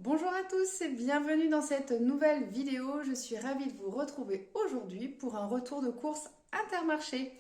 Bonjour à tous et bienvenue dans cette nouvelle vidéo. Je suis ravie de vous retrouver aujourd'hui pour un retour de course Intermarché.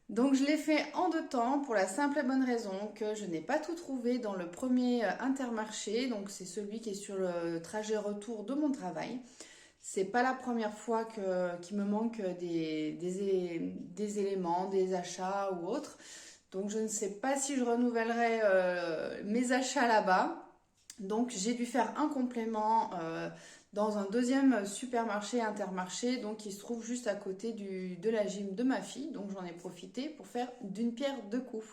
Donc je l'ai fait en deux temps pour la simple et bonne raison que je n'ai pas tout trouvé dans le premier Intermarché. Donc c'est celui qui est sur le trajet retour de mon travail. C'est pas la première fois qu'il me manque des éléments, des achats ou autres. Donc je ne sais pas si je renouvellerai mes achats là-bas. Donc j'ai dû faire un complément dans un deuxième supermarché Intermarché, donc qui se trouve juste à côté de la gym de ma fille. Donc j'en ai profité pour faire d'une pierre deux coups.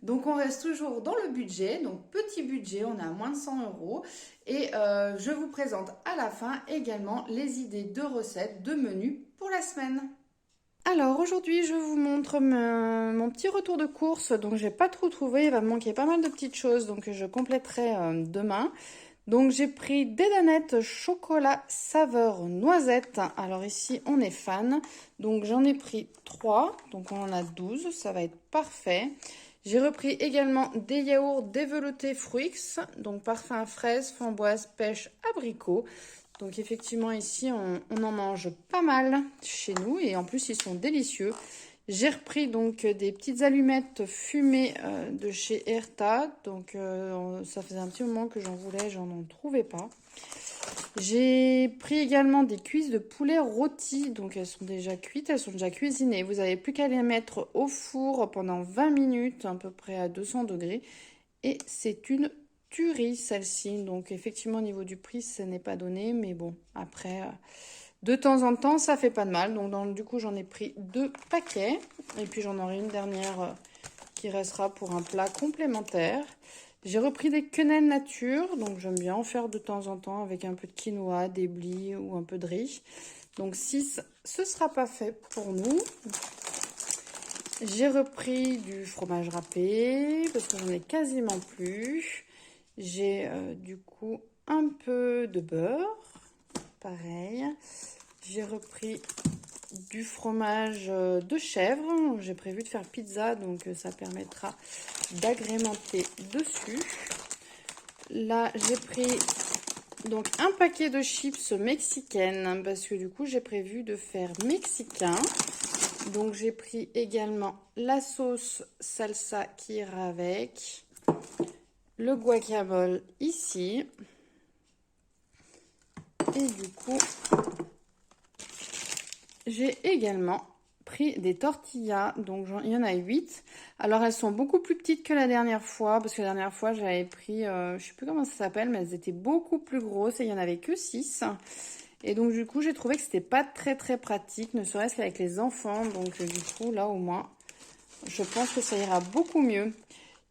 Donc on reste toujours dans le budget, donc petit budget, on est à moins de 100 euros. Et je vous présente à la fin également les idées de recettes, de menus pour la semaine. Alors aujourd'hui je vous montre mon petit retour de course, donc j'ai pas trop trouvé, il va me manquer pas mal de petites choses, donc je compléterai demain. Donc j'ai pris des danettes chocolat saveur noisette, alors ici on est fan, donc j'en ai pris 3, donc on en a 12, ça va être parfait. J'ai repris également des yaourts développés Fruix, donc parfum fraise, framboise, pêche, abricot. Donc effectivement ici on en mange pas mal chez nous et en plus ils sont délicieux. J'ai repris donc des petites allumettes fumées de chez Erta. Donc ça faisait un petit moment que j'en voulais, j'en trouvais pas. J'ai pris également des cuisses de poulet rôti. Donc elles sont déjà cuites, elles sont déjà cuisinées. Vous n'avez plus qu'à les mettre au four pendant 20 minutes à peu près à 200 degrés. Et c'est une tuerie celle-ci. Donc effectivement au niveau du prix ce n'est pas donné. Mais bon après de temps en temps ça fait pas de mal. Donc du coup j'en ai pris 2 paquets. Et puis j'en aurai une dernière qui restera pour un plat complémentaire. J'ai repris des quenelles nature. Donc j'aime bien en faire de temps en temps avec un peu de quinoa, des blis ou un peu de riz. Donc si ce sera pas fait pour nous. J'ai repris du fromage râpé parce que j'en ai quasiment plus. J'ai du coup un peu de beurre, pareil. J'ai repris du fromage de chèvre. J'ai prévu de faire pizza, donc ça permettra d'agrémenter dessus. Là, j'ai pris donc un paquet de chips mexicaines parce que du coup, j'ai prévu de faire mexicain. Donc j'ai pris également la sauce salsa qui ira avec, le guacamole ici, et du coup j'ai également pris des tortillas, donc il y en a 8. Alors elles sont beaucoup plus petites que la dernière fois, parce que la dernière fois j'avais pris, je sais plus comment ça s'appelle, mais elles étaient beaucoup plus grosses et il n'y en avait que 6. Et donc du coup j'ai trouvé que c'était pas très pratique, ne serait-ce qu'avec les enfants. Donc du coup là au moins je pense que ça ira beaucoup mieux.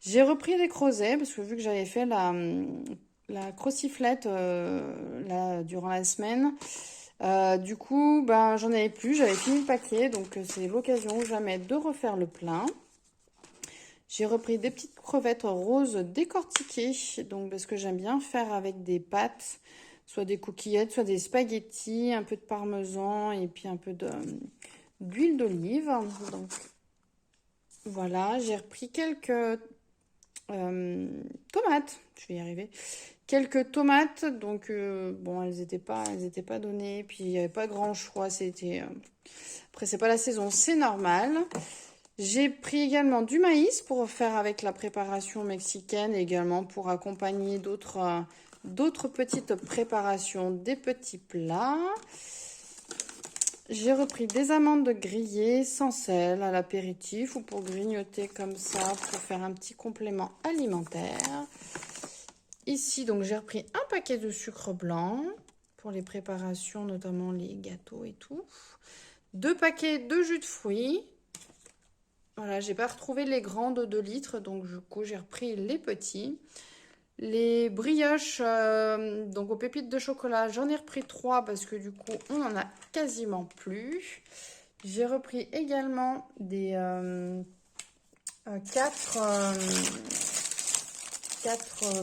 J'ai repris des creusets parce que vu que j'avais fait la crociflette là, durant la semaine, du coup ben, j'en avais plus, j'avais fini le paquet. Donc c'est l'occasion ou jamais de refaire le plein. J'ai repris des petites crevettes roses décortiquées, donc parce que j'aime bien faire avec des pâtes, soit des coquillettes, soit des spaghettis, un peu de parmesan et puis un peu d'huile d'olive. Donc voilà, j'ai repris quelques tomates, je vais y arriver. Quelques tomates, donc bon, elles étaient pas données, puis il n'y avait pas grand choix, c'était après c'est pas la saison, c'est normal. J'ai pris également du maïs pour faire avec la préparation mexicaine, et également pour accompagner d'autres petites préparations, des petits plats. J'ai repris des amandes grillées sans sel à l'apéritif ou pour grignoter comme ça, pour faire un petit complément alimentaire. Ici, donc j'ai repris un paquet de sucre blanc pour les préparations, notamment les gâteaux et tout. 2 paquets de jus de fruits. Voilà, j'ai pas retrouvé les grands de 2 litres, donc du coup j'ai repris les petits. Les brioches, donc aux pépites de chocolat, j'en ai repris 3 parce que du coup on en a quasiment plus. J'ai repris également des 4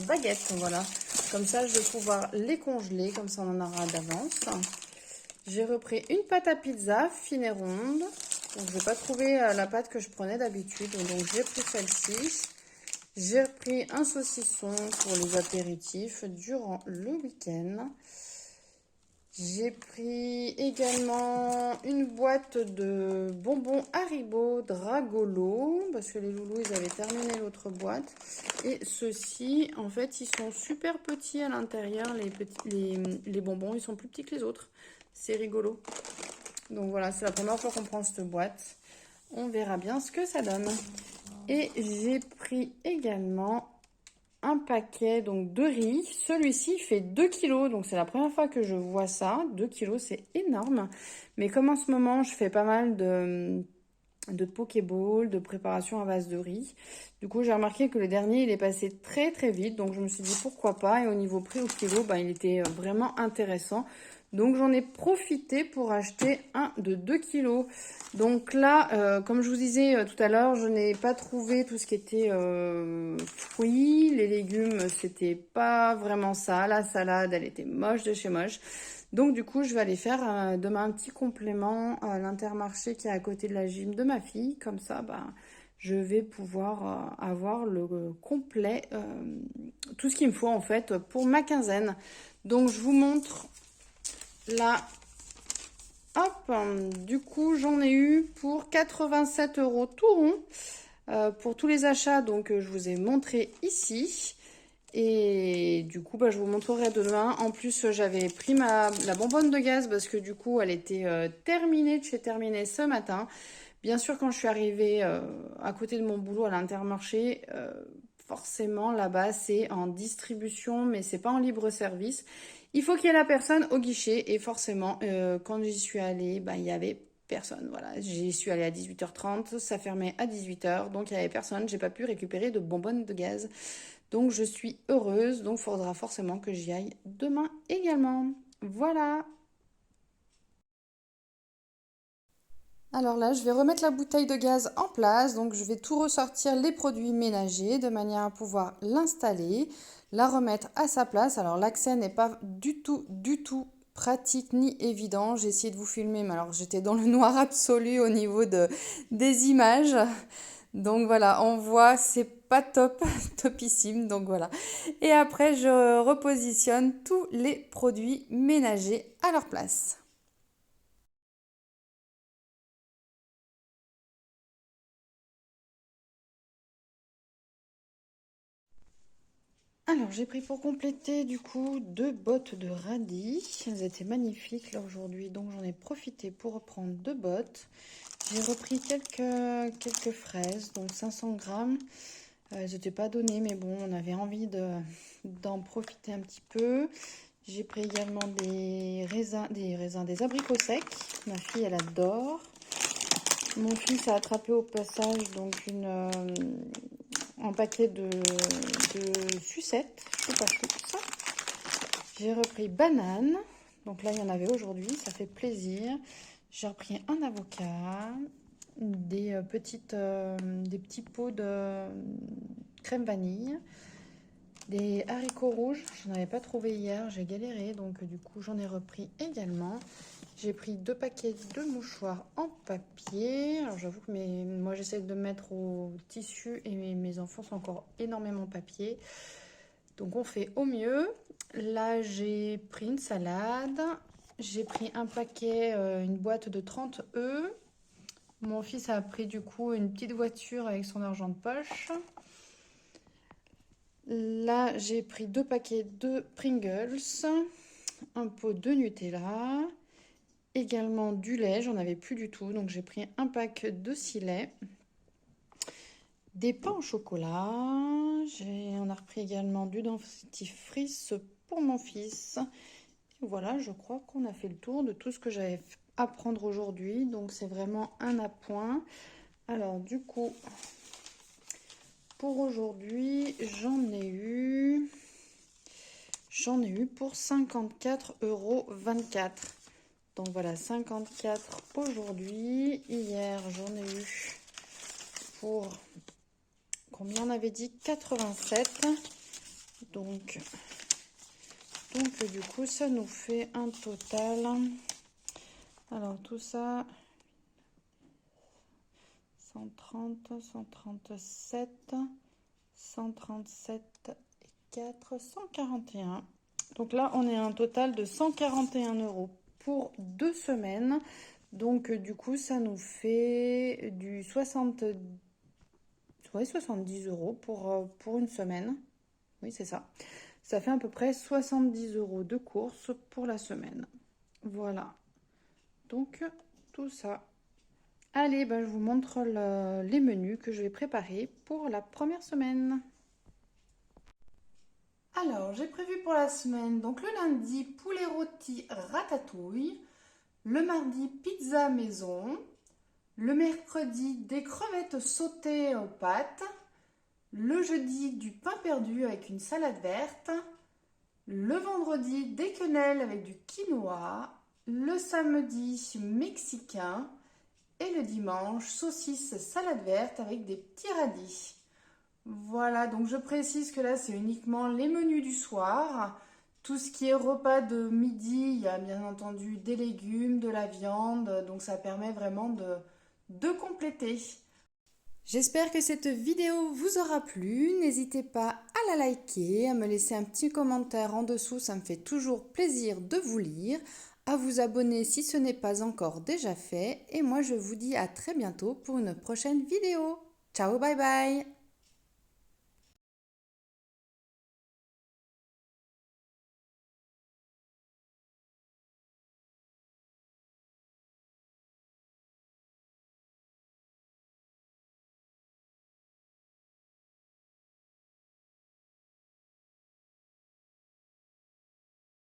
baguettes, voilà. Comme ça je vais pouvoir les congeler, comme ça on en aura d'avance. J'ai repris une pâte à pizza fine et ronde. Donc, je n'ai pas trouvé la pâte que je prenais d'habitude, donc j'ai pris celle-ci. J'ai repris un saucisson pour les apéritifs durant le week-end. J'ai pris également une boîte de bonbons Haribo Dragolo parce que les loulous ils avaient terminé l'autre boîte. Et ceux-ci, en fait, ils sont super petits à l'intérieur. Les bonbons, ils sont plus petits que les autres. C'est rigolo. Donc voilà, c'est la première fois qu'on prend cette boîte. On verra bien ce que ça donne. Et j'ai pris également un paquet donc de riz. Celui-ci fait 2 kilos, donc c'est la première fois que je vois ça. 2 kilos, c'est énorme. Mais comme en ce moment, je fais pas mal de Pokéball, de préparation à base de riz. Du coup, j'ai remarqué que le dernier, il est passé très très vite. Donc, je me suis dit pourquoi pas. Et au niveau prix au kilo, ben, il était vraiment intéressant. Donc, j'en ai profité pour acheter un de 2 kilos. Donc là, comme je vous disais tout à l'heure, je n'ai pas trouvé tout ce qui était fruits. Les légumes, c'était pas vraiment ça. La salade, elle était moche de chez moche. Donc du coup, je vais aller faire demain un petit complément à l'Intermarché qui est à côté de la gym de ma fille. Comme ça, bah, je vais pouvoir avoir le complet, tout ce qu'il me faut en fait pour ma quinzaine. Donc je vous montre là. Hop, du coup, j'en ai eu pour 87 € tout rond pour tous les achats. Donc je vous ai montré ici. Et du coup, bah, je vous montrerai demain. En plus, j'avais pris la bonbonne de gaz parce que du coup, elle était terminée de chez Terminé ce matin. Bien sûr, quand je suis arrivée à côté de mon boulot à l'Intermarché, forcément, là-bas, c'est en distribution, mais c'est pas en libre service. Il faut qu'il y ait la personne au guichet. Et forcément, quand j'y suis allée, bah, il y avait personne. Voilà, j'y suis allée à 18h30, ça fermait à 18h, donc il n'y avait personne. J'ai pas pu récupérer de bonbonnes de gaz. Donc je suis heureuse, donc il faudra forcément que j'y aille demain également. Voilà. Alors là, je vais remettre la bouteille de gaz en place. Donc je vais tout ressortir les produits ménagers de manière à pouvoir l'installer, la remettre à sa place. Alors l'accès n'est pas du tout pratique ni évident. J'ai essayé de vous filmer, mais alors j'étais dans le noir absolu au niveau des images. Donc voilà, on voit, c'est pas top, topissime. Donc voilà. Et après, je repositionne tous les produits ménagers à leur place. Alors, j'ai pris pour compléter du coup 2 bottes de radis. Elles étaient magnifiques là aujourd'hui, donc j'en ai profité pour reprendre 2 bottes. J'ai repris quelques fraises, donc 500 grammes. Elles n'étaient pas données, mais bon, on avait envie d'en profiter un petit peu. J'ai pris également des abricots secs. Ma fille, elle adore. Mon fils a attrapé au passage donc un paquet de sucettes, choupa choups. J'ai repris banane. Donc là, il y en avait aujourd'hui, ça fait plaisir. J'ai repris un avocat, des petits pots de crème vanille, des haricots rouges. Je n'en avais pas trouvé hier, j'ai galéré, donc du coup, j'en ai repris également. J'ai pris 2 paquets de mouchoirs en papier. Alors j'avoue que moi j'essaie de mettre au tissu et mes enfants sont encore énormément papier. Donc on fait au mieux. Là j'ai pris une salade. J'ai pris un paquet, une boîte de 30 œufs. Mon fils a pris du coup une petite voiture avec son argent de poche. Là j'ai pris 2 paquets de Pringles. Un pot de Nutella. Également du lait, j'en avais plus du tout, donc j'ai pris un pack de 6 laits, des pains au chocolat, on a repris également du dentifrice pour mon fils. Et voilà, je crois qu'on a fait le tour de tout ce que j'avais à prendre aujourd'hui, donc c'est vraiment un appoint. Alors du coup, pour aujourd'hui, j'en ai eu pour 54,24 €. Donc voilà, 54 aujourd'hui. Hier, j'en ai eu pour, combien on avait dit? 87. Donc du coup, ça nous fait un total. Alors tout ça, 130, 137, 137 et 4, 141. Donc là, on est à un total de 141 € pour 2 semaines. Donc du coup, ça nous fait du 70 € pour une semaine. Oui, c'est ça. Ça fait à peu près 70 € de course pour la semaine. Voilà. Donc tout ça. Allez, ben, je vous montre les menus que je vais préparer pour la première semaine. Alors, j'ai prévu pour la semaine, donc le lundi, poulet rôti ratatouille, le mardi, pizza maison, le mercredi, des crevettes sautées aux pâtes, le jeudi, du pain perdu avec une salade verte, le vendredi, des quenelles avec du quinoa, le samedi, mexicain, et le dimanche, saucisse salade verte avec des petits radis. Voilà, donc je précise que là, c'est uniquement les menus du soir. Tout ce qui est repas de midi, il y a bien entendu des légumes, de la viande, donc ça permet vraiment de compléter. J'espère que cette vidéo vous aura plu. N'hésitez pas à la liker, à me laisser un petit commentaire en dessous, ça me fait toujours plaisir de vous lire, à vous abonner si ce n'est pas encore déjà fait. Et moi, je vous dis à très bientôt pour une prochaine vidéo. Ciao, bye bye!